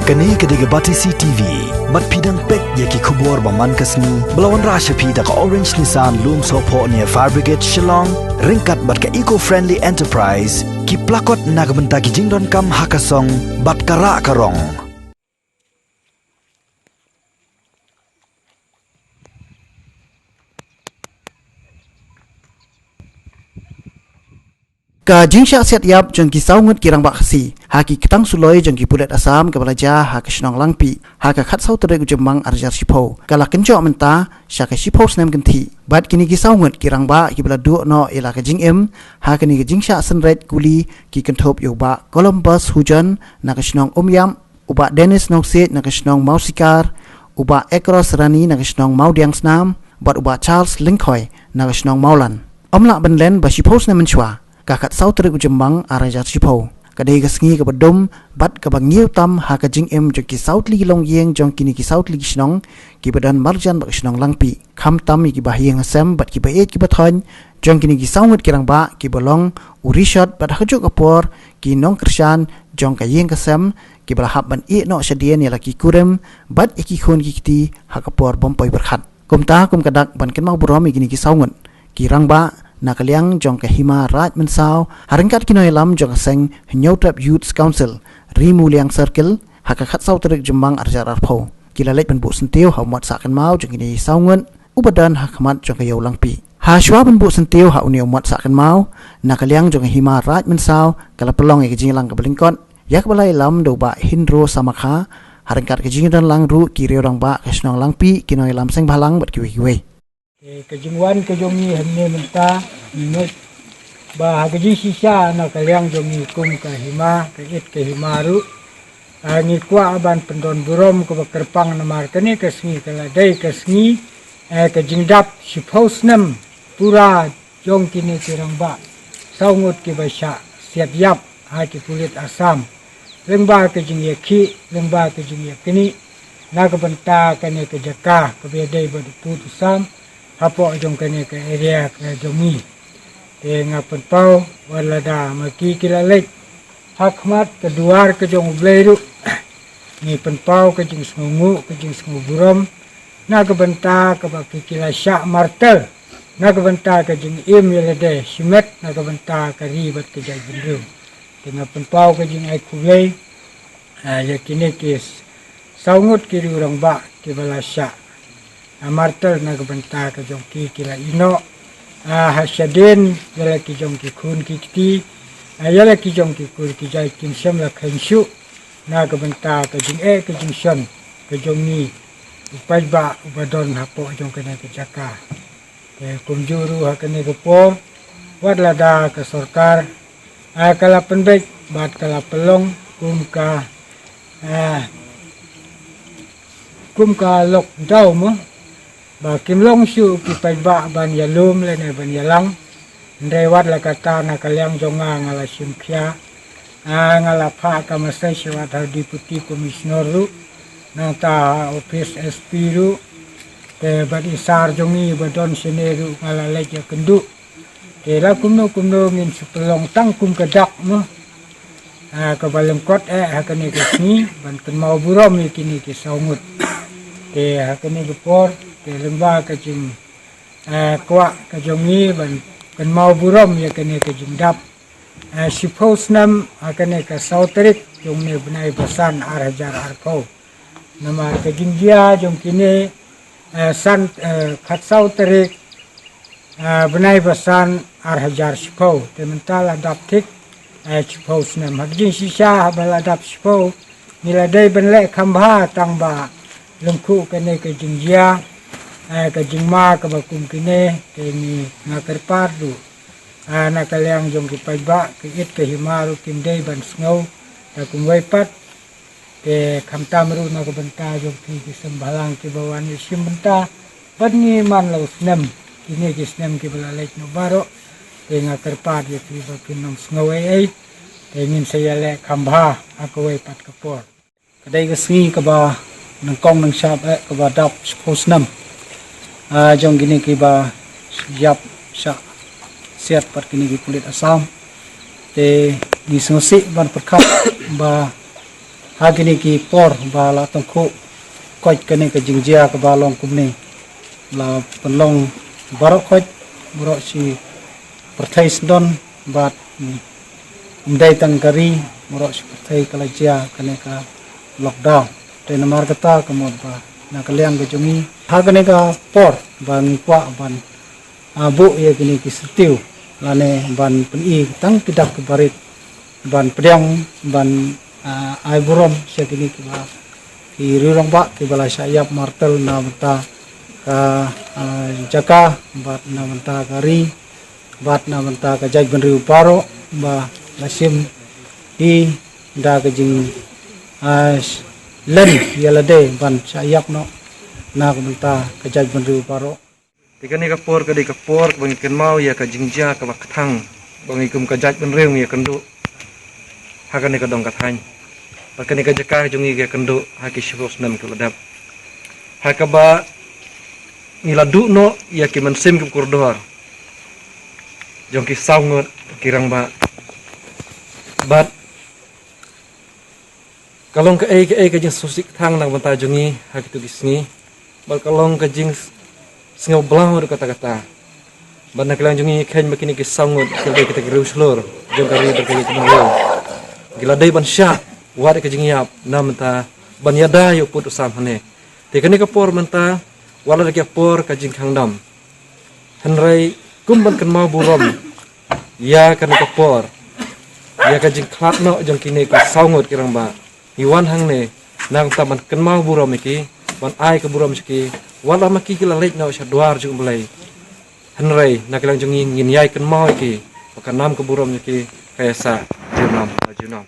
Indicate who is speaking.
Speaker 1: Kani kediga bati CTV, mat pidang pek yaki kubur baman kasni, belawan rasha pida ka Orange Nissan Loom Sopo near Fire Brigade Shillong, ringkat bat ka eco-friendly enterprise, ki plakot nagbenta ki jingdon kam hakasong, bat kara karong.
Speaker 2: Ka jingsha siat yap jong ki saungut kirang baksi haki ketang suloi jong ki pulet asam ke balaja ha ka shnong langpi ha ka khat sau tere jemang arjar sipo kala kenjo menta sha ka sipo snem genti bat kini ki saungut kirang ba ki bala du no ila ka jing em ha ka ni ki jingsha senret guli ki kentop yo ba Columbus hujan na ka shnong yam uba Dennis nokset na ka shnong mausikar uba Ekros Rani na ka shnong maudiang snam bat uba Charles Linkoy na ka shnong maulan omla benlen ba sipo snem menchwa kakat sau terik ujembang arajat sipo kadai gasngi ke bedom bat ke bangiu tam ha ka jing em jong ki saut li long yeng jong kini ki saut li snong ki badan marjan bak snong langpi kham tam ki bahieng asam bat ki baet ki bathon jong kini ki saungut kirang ba ki bolong urishot bat hajuk apor ki nong krishan jong ka yeng kasam ki balahap ban e no shadien ya laki kurem bat iki khon ki kiti ha kapor bompoi berkhat kumta kum kadak ban ken mau burom kini ki saungut kirang ba nakaliang jong ke hima raj mensau haringkat kinoi lam jong seng Hnyautrap Youth Council rimu liang circle hakakat sau terik jembang arjar arpho kilalek ben bu sentiu ha mat sakan mau jong ini saungun ubadan hakmat jong ke yau langpi ha shwa ben bu sentiu ha uni mat sakan mau nakaliang jong hima raj mensau kala pelong ke jinglang ke belingkot yak balai lam do ba hindro samakha haringkat ke jingdan lang ru kiri orang ba kesnong langpi kinoi lam seng balang bat kiwe
Speaker 3: kejingwan kejongi henne menta minut ba haji sisa na kalyang jongi kum ka hima kait ke himaru ngi kwa ban pendon burom ko kerpang na markane kasni kala dai kasni kejingdap siposnem pura jong kini kirang ba saungut ki basha siap yap ha ki pulit asam lengba kejing yaki lengba kejing yakini na ka benta kane ke jaka ke bedai badu putusam hapo jong kene ke area ke jongi te ngapen pau walada maki kilalek hakmat keduar ke jong bleiru ni penpau ke jing sungu ke jing sungu burom na ke benta ke baki kilasya martel na ke benta ke jing im yelede simet na ke benta ke ribat ke jai bendru te ngapen pau ke jing ai kulei ya kini kis saungut kiri urang ba ke balasya martel na gebenta ke jongki kila ino hasadin yala ki jongki kun ki kiti yala ki jongki kun ki jai kim sem la khanshu na gebenta ke jing ke jing son ke jongi upai ba ubadon hapo jongkene ke jaka ke kumjuru hakene ke por wad lada ke sorkar kala penbek bat kala pelong kum ka lok dau mo ba kimlong shu ki pai ba ban yalum le ne ban yalang ndewat la kata na kalyang jonga ngala simkhya ngala pha ka masai shwa thar deputy commissioner ru na ta office SP ru te bat isar jongi badon seneru ngala leja kendu te la kumno ngin supelong tang kum kadak mo ka balengkot hakane kesni ban ken mau burom kini ki saungut te hakane gepor ke lembah kejing kuak kejongi ban kan mau burom ya kene kejing dap sipos nam kene ke sautrik jong ne benai basan arhajar arko nama kejing dia jong kini san khat sautrik benai basan arhajar sipo tementala dap tik sipos nam kejing sisa bala dap sipo niladai benlek khambha tangba lengku kene kejing dia kejing ma ke bakum kine ke ni ngakar pardu na kalyang jong ki paiba ke it ke himaru kim dei ban sngow ta kum waipat ke khamta meru na ke benta jong ki sembalang ki bawan sim benta badni man lo snem kini ki snem ki balalek no baro ke ngakar pad ye ki bakin nom sngow ai ke ngin saya le khambha aku waipat ke por kadai ke sni ke ba nangkong nang sap ke ba dap snem jong gini ki ba siap syak siat par kini ki kulit asam te ni sosi ban perkap ba Hagini ki por bala tongku koj kene ke jingjia ke balong kumni la penlong barok koj borok si perthai sdon bat mdai tangkari borok si perthai kalajia kene ka lockdown te namar kata kemod ba na kaliang ke jungi hagene ka por ban kwa ban abu ye kini ki setiu lane ban peni tang pidak ke barit ban pedang ban ai burom sekini ki ba ki rirong ba ki bala sayap martel na mata ka jaka bat na mata kari bat na mata ka jaj benriu paro ba lasim di da ka jing len yalade ban sayap no na ka mata ka jaj benriu paro
Speaker 4: tikani kapor kadi kapor bangi ken mau ya ka jingja ka bakthang bangi kum ka jaj benriu ya kendu hakane ka dong kathany bakani ka jaka jungi ke kendu haki shibos nam ke ladap hakaba ngiladu no ya ki mansim ke kurdor jong ki saungot kirang ba bat kalong ke ke jing susik thang nang banta jungi haki tu kisni bal kalong ka jing singaw blang kata-kata ban naklang jungi khen bakini ki saungot ke kita giru slur jong kari berkali kemalo gila dai ban sha wad ka jingyap namta ban yada yo put usam hane tekani ka por manta wala ka por ka jing khangdam hanrai kumban kan mau burom ya kan ka por ya ka jing khat no jong kini ka saungot kirang ba iwan hang ne nang ta ban kan mau burom iki ban ai ka burom iki wala maki kila lek no shadwar jung belai hanrai nakilang jong ngin yai kan mau iki ka nam ka burom iki kaya sa junam.